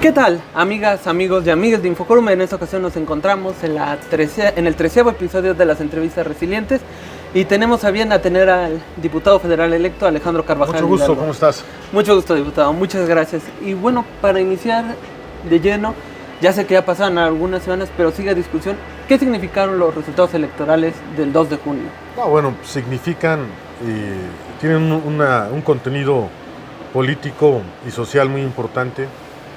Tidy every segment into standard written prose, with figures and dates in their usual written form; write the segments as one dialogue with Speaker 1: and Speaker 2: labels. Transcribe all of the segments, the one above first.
Speaker 1: ¿Qué tal, amigas, amigos y amigas de Infocorum? En esta ocasión nos encontramos en el 13º episodio de las entrevistas resilientes y tenemos a bien a tener al diputado federal electo Alejandro Carvajal.
Speaker 2: Mucho gusto,
Speaker 1: Hidalgo.
Speaker 2: ¿Cómo estás?
Speaker 1: Mucho gusto, diputado, muchas gracias. Y bueno, para iniciar de lleno, ya sé que ya pasaron algunas semanas, pero sigue discusión, ¿qué significaron los resultados electorales del 2 de junio?
Speaker 2: Significan, tienen un contenido político y social muy importante,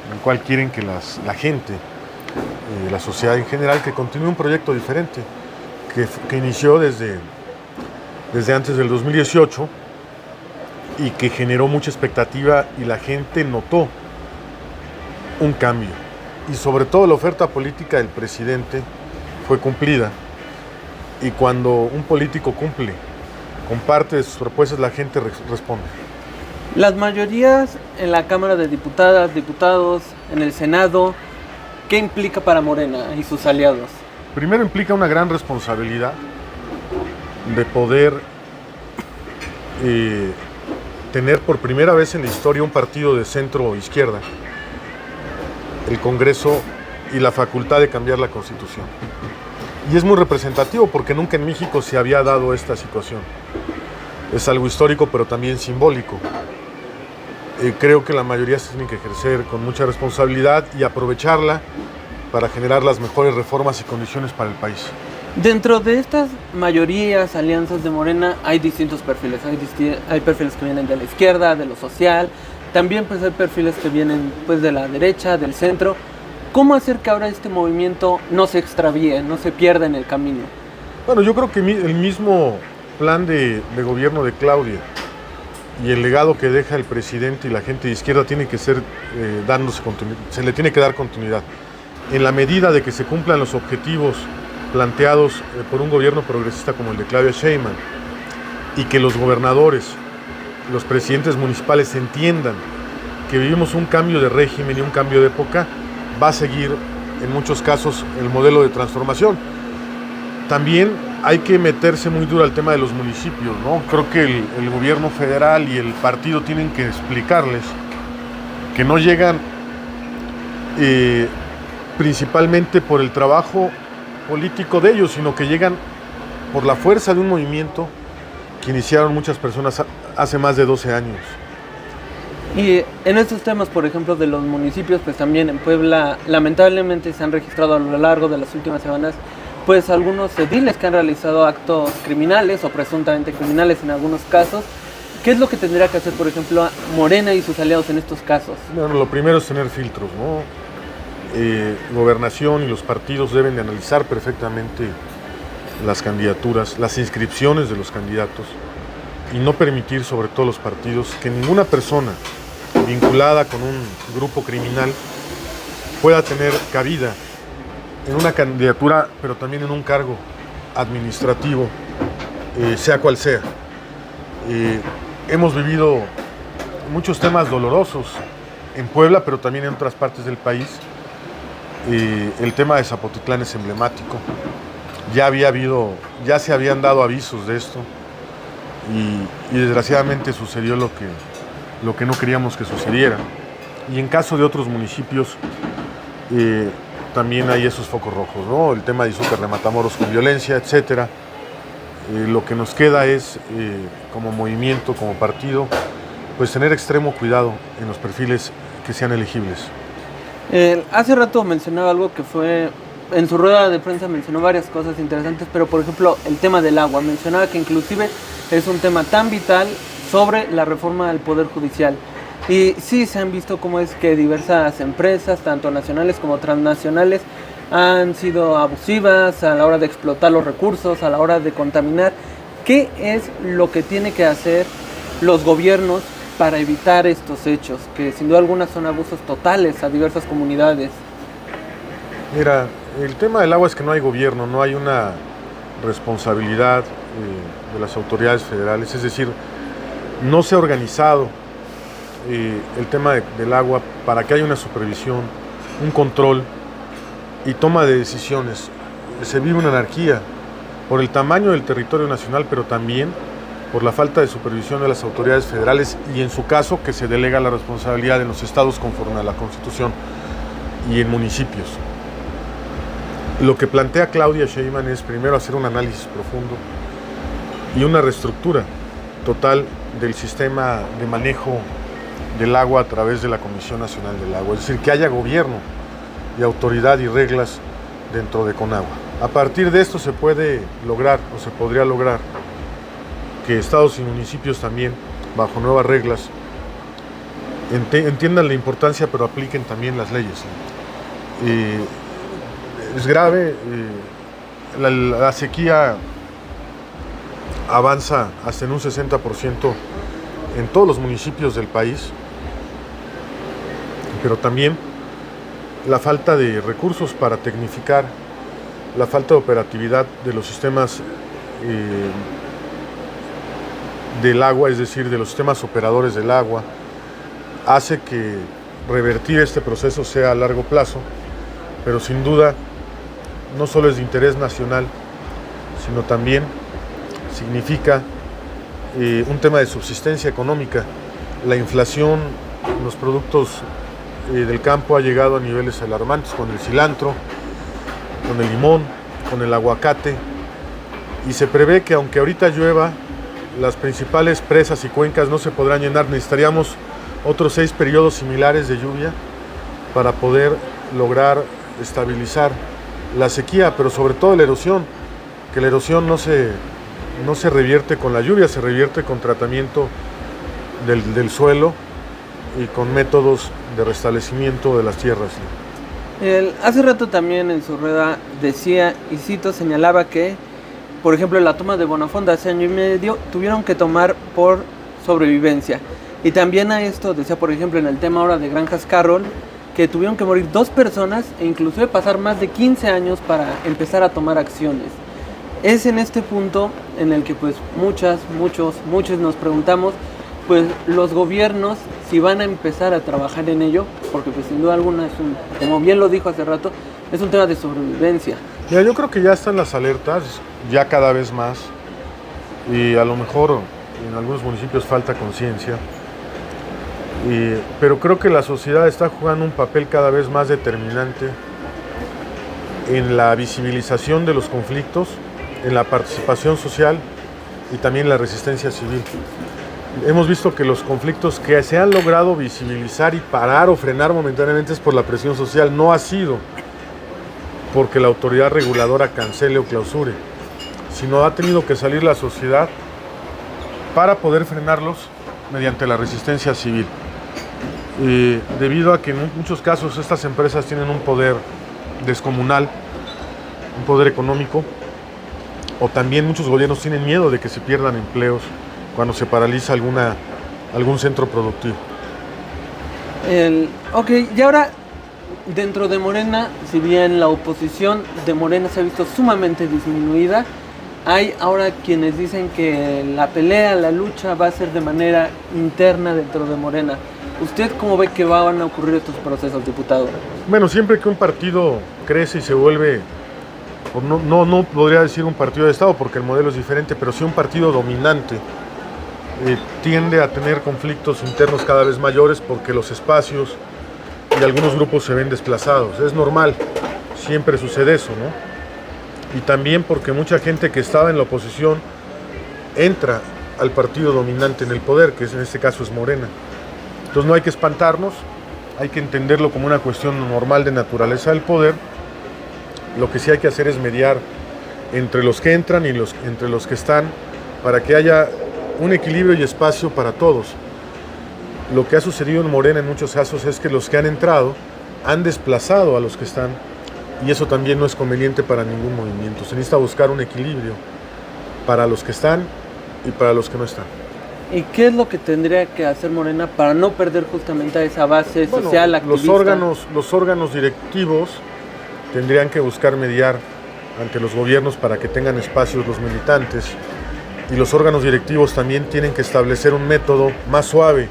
Speaker 2: en el cual quieren que la gente, la sociedad en general, que continúe un proyecto diferente, que inició desde antes del 2018 y que generó mucha expectativa y la gente notó un cambio. Y sobre todo la oferta política del presidente fue cumplida. Y cuando un político cumple con parte de sus propuestas, la gente responde.
Speaker 1: Las mayorías en la Cámara de Diputadas, diputados, en el Senado, ¿qué implica para Morena y sus aliados?
Speaker 2: Primero implica una gran responsabilidad de poder tener por primera vez en la historia un partido de centro-izquierda, el Congreso y la facultad de cambiar la Constitución. Y es muy representativo porque nunca en México se había dado esta situación. Es algo histórico, pero también simbólico. Creo que la mayoría se tiene que ejercer con mucha responsabilidad y aprovecharla para generar las mejores reformas y condiciones para el país.
Speaker 1: Dentro de estas mayorías, alianzas de Morena, hay distintos perfiles. Hay perfiles que vienen de la izquierda, de lo social, también pues hay perfiles que vienen pues de la derecha, del centro. ¿Cómo hacer que ahora este movimiento no se extravíe, no se pierda en el camino?
Speaker 2: Bueno, yo creo que el mismo plan de gobierno de Claudia y el legado que deja el presidente y la gente de izquierda tiene que ser dándose continuidad, se le tiene que dar continuidad. En la medida de que se cumplan los objetivos planteados por un gobierno progresista como el de Claudia Sheinbaum y que los gobernadores, los presidentes municipales entiendan que vivimos un cambio de régimen y un cambio de época, va a seguir en muchos casos el modelo de transformación. También hay que meterse muy duro al tema de los municipios, ¿no? Creo que el gobierno federal y el partido tienen que explicarles que no llegan principalmente por el trabajo político de ellos, sino que llegan por la fuerza de un movimiento que iniciaron muchas personas hace más de 12 años.
Speaker 1: Y en estos temas, por ejemplo, de los municipios, pues también en Puebla, lamentablemente se han registrado a lo largo de las últimas semanas, pues algunos ediles que han realizado actos criminales o presuntamente criminales en algunos casos. ¿Qué es lo que tendría que hacer, por ejemplo, Morena y sus aliados en estos casos?
Speaker 2: Bueno, lo primero es tener filtros, ¿no? Gobernación y los partidos deben de analizar perfectamente las candidaturas, las inscripciones de los candidatos y no permitir, sobre todo los partidos, que ninguna persona vinculada con un grupo criminal pueda tener cabida en una candidatura, pero también en un cargo administrativo, sea cual sea. Hemos vivido muchos temas dolorosos en Puebla, pero también en otras partes del país. El tema de Zapotitlán es emblemático. Ya se habían dado avisos de esto y desgraciadamente sucedió lo que no queríamos que sucediera. Y en caso de otros municipios, también hay esos focos rojos, ¿no? El tema de Izúcar de Matamoros con violencia, etcétera. Lo que nos queda es, como movimiento, como partido, pues tener extremo cuidado en los perfiles que sean elegibles.
Speaker 1: Hace rato mencionaba algo que fue, en su rueda de prensa mencionó varias cosas interesantes, pero por ejemplo el tema del agua, mencionaba que inclusive es un tema tan vital sobre la reforma del Poder Judicial. Y sí se han visto cómo es que diversas empresas, tanto nacionales como transnacionales, han sido abusivas a la hora de explotar los recursos, a la hora de contaminar. ¿Qué es lo que tiene que hacer los gobiernos para evitar estos hechos, que sin duda alguna son abusos totales a diversas comunidades?
Speaker 2: Mira, el tema del agua es que no hay gobierno, no hay una responsabilidad de las autoridades federales, es decir, no se ha organizado el tema del agua para que haya una supervisión, un control y toma de decisiones. Se vive una anarquía por el tamaño del territorio nacional, pero también por la falta de supervisión de las autoridades federales y en su caso que se delega la responsabilidad en los estados conforme a la Constitución. y en municipios. Lo que plantea Claudia Sheinbaum es primero hacer un análisis profundo y una reestructura total del sistema de manejo del agua a través de la Comisión Nacional del Agua, es decir, que haya gobierno y autoridad y reglas dentro de Conagua. A partir de esto se puede lograr o se podría lograr que estados y municipios también, bajo nuevas reglas, entiendan la importancia pero apliquen también las leyes. Es grave, la sequía avanza hasta en un 60% en todos los municipios del país, pero también la falta de recursos para tecnificar, la falta de operatividad de los sistemas del agua, es decir, de los sistemas operadores del agua, hace que revertir este proceso sea a largo plazo, pero sin duda no solo es de interés nacional, sino también significa un tema de subsistencia económica. La inflación en los productos del campo ha llegado a niveles alarmantes con el cilantro, con el limón, con el aguacate, y se prevé que aunque ahorita llueva, las principales presas y cuencas no se podrán llenar. Necesitaríamos otros 6 periodos similares de lluvia para poder lograr estabilizar la sequía, pero sobre todo la erosión, que la erosión no se revierte con la lluvia, se revierte con tratamiento del suelo y con métodos de restablecimiento de las tierras.
Speaker 1: Hace rato también en su rueda decía, y cito, señalaba que, por ejemplo, la toma de Bonafonda hace año y medio tuvieron que tomar por sobrevivencia. Y también a esto decía, por ejemplo, en el tema ahora de Granjas Carroll, que tuvieron que morir 2 personas e inclusive pasar más de 15 años para empezar a tomar acciones. Es en este punto en el que pues muchos nos preguntamos, pues los gobiernos si van a empezar a trabajar en ello, porque pues sin duda alguna como bien lo dijo hace rato, es un tema de sobrevivencia.
Speaker 2: Mira, yo creo que ya están las alertas, ya cada vez más, y a lo mejor en algunos municipios falta conciencia, pero creo que la sociedad está jugando un papel cada vez más determinante en la visibilización de los conflictos, en la participación social y también la resistencia civil. Hemos visto que los conflictos que se han logrado visibilizar y parar o frenar momentáneamente es por la presión social, no ha sido porque la autoridad reguladora cancele o clausure, sino ha tenido que salir la sociedad para poder frenarlos mediante la resistencia civil. Debido a que en muchos casos estas empresas tienen un poder descomunal, un poder económico, o también muchos gobiernos tienen miedo de que se pierdan empleos cuando se paraliza algún centro productivo.
Speaker 1: Ok, y ahora dentro de Morena, si bien la oposición de Morena se ha visto sumamente disminuida, hay ahora quienes dicen que la pelea, la lucha va a ser de manera interna dentro de Morena. ¿Usted cómo ve que van a ocurrir estos procesos, diputado?
Speaker 2: Bueno, siempre que un partido crece y se vuelve, no podría decir un partido de Estado porque el modelo es diferente, pero sí un partido dominante, tiende a tener conflictos internos cada vez mayores porque los espacios y algunos grupos se ven desplazados. Es normal, siempre sucede eso, ¿no? Y también porque mucha gente que estaba en la oposición entra al partido dominante en el poder, que en este caso es Morena. Entonces no hay que espantarnos, hay que entenderlo como una cuestión normal de naturaleza del poder. Lo que sí hay que hacer es mediar entre los que entran y entre los que están para que haya un equilibrio y espacio para todos. Lo que ha sucedido en Morena en muchos casos es que los que han entrado han desplazado a los que están y eso también no es conveniente para ningún movimiento. Se necesita buscar un equilibrio para los que están y para los que no están.
Speaker 1: ¿Y qué es lo que tendría que hacer Morena para no perder justamente a esa base social, activista?
Speaker 2: Los órganos directivos tendrían que buscar mediar ante los gobiernos para que tengan espacios los militantes y los órganos directivos también tienen que establecer un método más suave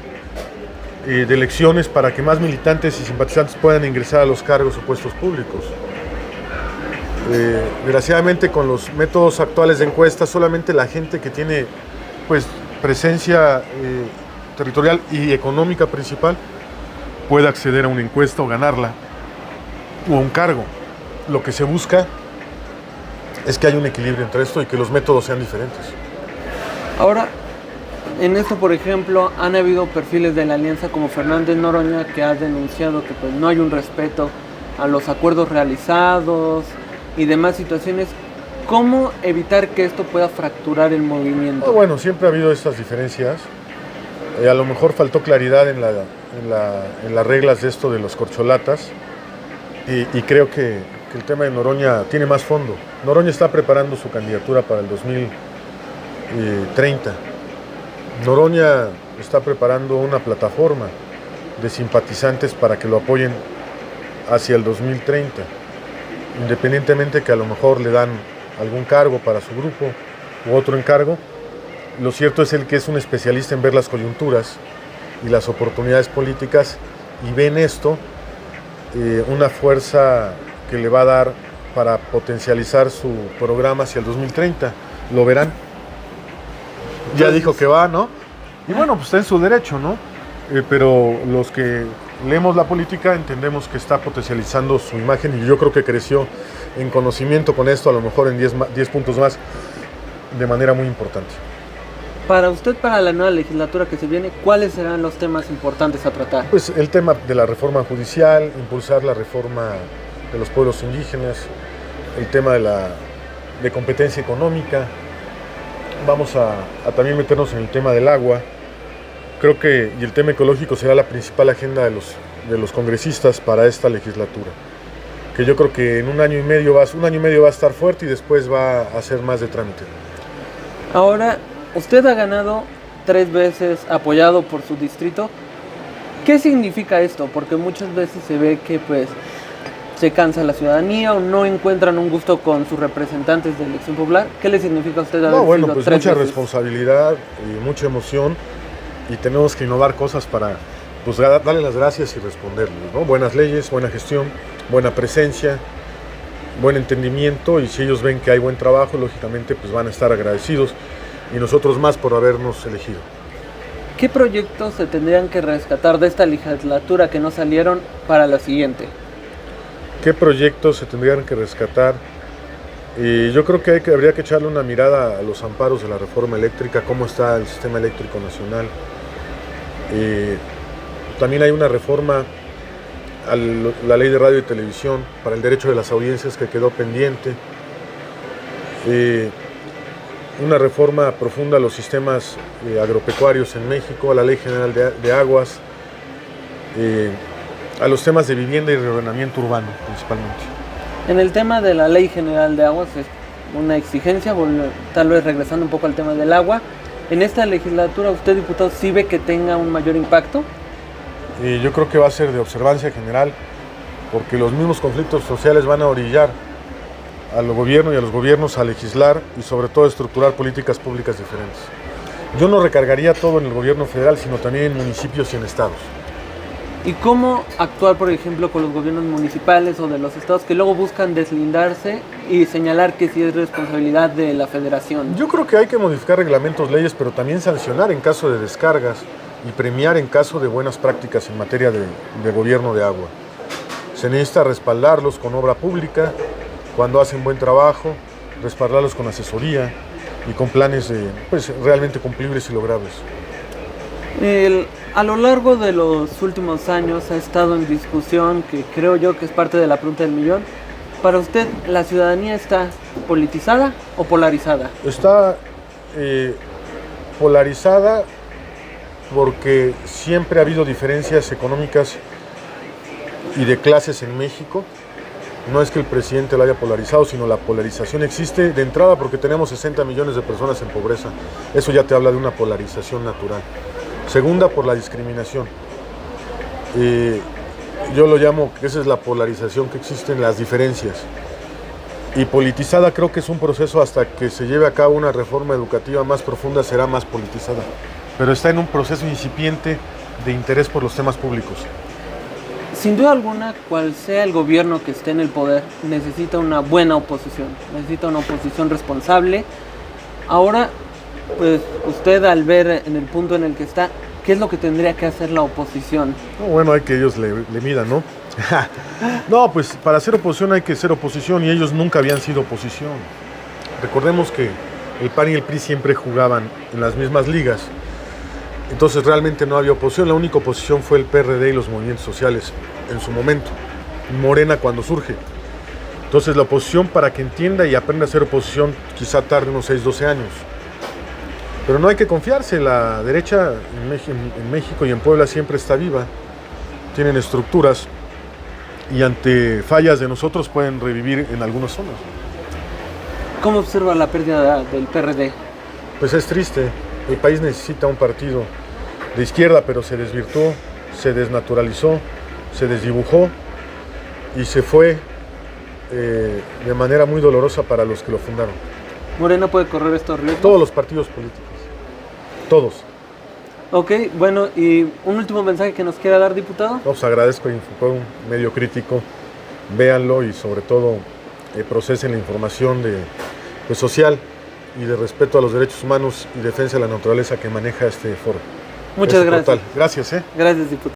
Speaker 2: de elecciones para que más militantes y simpatizantes puedan ingresar a los cargos o puestos públicos. Desgraciadamente con los métodos actuales de encuesta solamente la gente que tiene pues presencia territorial y económica principal puede acceder a una encuesta o ganarla. o un cargo. Lo que se busca es que haya un equilibrio entre esto y que los métodos sean diferentes.
Speaker 1: Ahora, en esto, por ejemplo, han habido perfiles de la alianza como Fernández Noroña que ha denunciado que pues, no hay un respeto a los acuerdos realizados y demás situaciones. ¿Cómo evitar que esto pueda fracturar el movimiento?
Speaker 2: Bueno, siempre ha habido estas diferencias. A lo mejor faltó claridad en las reglas de esto de los corcholatas y creo que el tema de Noroña tiene más fondo. Noroña está preparando su candidatura para el 2030. Noroña está preparando una plataforma de simpatizantes para que lo apoyen hacia el 2030, independientemente que a lo mejor le dan algún cargo para su grupo u otro encargo. Lo cierto es el que es un especialista en ver las coyunturas y las oportunidades políticas y ve en esto una fuerza que le va a dar para potencializar su programa hacia el 2030. Lo verán. Ya dijo que va, ¿no? Y bueno, pues está en su derecho, ¿no? Pero los que leemos la política entendemos que está potencializando su imagen y yo creo que creció en conocimiento con esto, a lo mejor en 10 puntos más, de manera muy importante.
Speaker 1: Para usted, para la nueva legislatura que se viene, ¿cuáles serán los temas importantes a tratar?
Speaker 2: Pues el tema de la reforma judicial, impulsar la reforma de los pueblos indígenas, el tema de competencia económica. Vamos a también meternos en el tema del agua. Creo que y el tema ecológico será la principal agenda de los congresistas para esta legislatura. Que yo creo que en un año y medio va a estar fuerte y después va a ser más de trámite.
Speaker 1: Ahora, usted ha ganado 3 veces apoyado por su distrito. ¿Qué significa esto? Porque muchas veces se ve que pues se cansa la ciudadanía o no encuentran un gusto con sus representantes de elección popular. ¿Qué le significa a usted haber sido
Speaker 2: pues
Speaker 1: 3
Speaker 2: mucha
Speaker 1: veces?
Speaker 2: responsabilidad y mucha emoción y tenemos que innovar cosas para pues darle las gracias y responderles, ¿no? Buenas leyes, buena gestión, buena presencia, buen entendimiento y si ellos ven que hay buen trabajo, lógicamente pues van a estar agradecidos y nosotros más por habernos elegido.
Speaker 1: ¿Qué proyectos se tendrían que rescatar de esta legislatura que no salieron para la siguiente?
Speaker 2: ¿Qué proyectos se tendrían que rescatar? Yo creo que habría que echarle una mirada a los amparos de la reforma eléctrica, cómo está el sistema eléctrico nacional. También hay una reforma a la ley de radio y televisión para el derecho de las audiencias que quedó pendiente. Una reforma profunda a los sistemas agropecuarios en México, a la Ley General de Aguas, a los temas de vivienda y reordenamiento urbano principalmente.
Speaker 1: En el tema de la Ley General de Aguas es una exigencia, tal vez regresando un poco al tema del agua. ¿En esta legislatura usted, diputado, sí ve que tenga un mayor impacto?
Speaker 2: Yo creo que va a ser de observancia general, porque los mismos conflictos sociales van a orillar al gobierno y a los gobiernos a legislar y sobre todo estructurar políticas públicas diferentes. Yo no recargaría todo en el gobierno federal, sino también en municipios y en estados.
Speaker 1: ¿Y cómo actuar, por ejemplo, con los gobiernos municipales o de los estados que luego buscan deslindarse y señalar que sí es responsabilidad de la federación?
Speaker 2: Yo creo que hay que modificar reglamentos, leyes, pero también sancionar en caso de descargas y premiar en caso de buenas prácticas en materia de gobierno de agua. Se necesita respaldarlos con obra pública, cuando hacen buen trabajo, respaldarlos con asesoría y con planes realmente cumplibles y logrables.
Speaker 1: A lo largo de los últimos años ha estado en discusión, que creo yo que es parte de la pregunta del millón. Para usted, ¿la ciudadanía está politizada o polarizada?
Speaker 2: Está polarizada porque siempre ha habido diferencias económicas y de clases en México. No es que el presidente lo haya polarizado, sino la polarización existe de entrada porque tenemos 60 millones de personas en pobreza. Eso ya te habla de una polarización natural. Segunda, por la discriminación. Yo lo llamo que esa es la polarización que existe en las diferencias. Y politizada creo que es un proceso hasta que se lleve a cabo una reforma educativa más profunda, será más politizada. Pero está en un proceso incipiente de interés por los temas públicos.
Speaker 1: Sin duda alguna, cual sea el gobierno que esté en el poder, necesita una buena oposición, necesita una oposición responsable. Ahora, pues usted al ver en el punto en el que está, ¿qué es lo que tendría que hacer la oposición?
Speaker 2: Bueno, hay que ellos le midan, ¿no? No, pues para ser oposición hay que ser oposición y ellos nunca habían sido oposición. Recordemos que el PAN y el PRI siempre jugaban en las mismas ligas. Entonces realmente no había oposición. La única oposición fue el PRD y los movimientos sociales en su momento. Morena cuando surge. Entonces la oposición, para que entienda y aprenda a ser oposición, quizá tarde unos 6, 12 años. Pero no hay que confiarse. La derecha en México y en Puebla siempre está viva. Tienen estructuras y ante fallas de nosotros pueden revivir en algunas zonas.
Speaker 1: ¿Cómo observa la pérdida del PRD?
Speaker 2: Pues es triste. El país necesita un partido de izquierda, pero se desvirtuó, se desnaturalizó, se desdibujó y se fue de manera muy dolorosa para los que lo fundaron.
Speaker 1: ¿Morena puede correr estos riesgos?
Speaker 2: Todos los partidos políticos. Todos.
Speaker 1: Ok, bueno, y un último mensaje que nos quiera dar, diputado.
Speaker 2: Os agradezco a Infocor, un medio crítico. Véanlo y sobre todo procesen la información social y de respeto a los derechos humanos y defensa de la naturaleza que maneja este foro.
Speaker 1: Muchas gracias.
Speaker 2: Portal. Gracias.
Speaker 1: Gracias, diputado.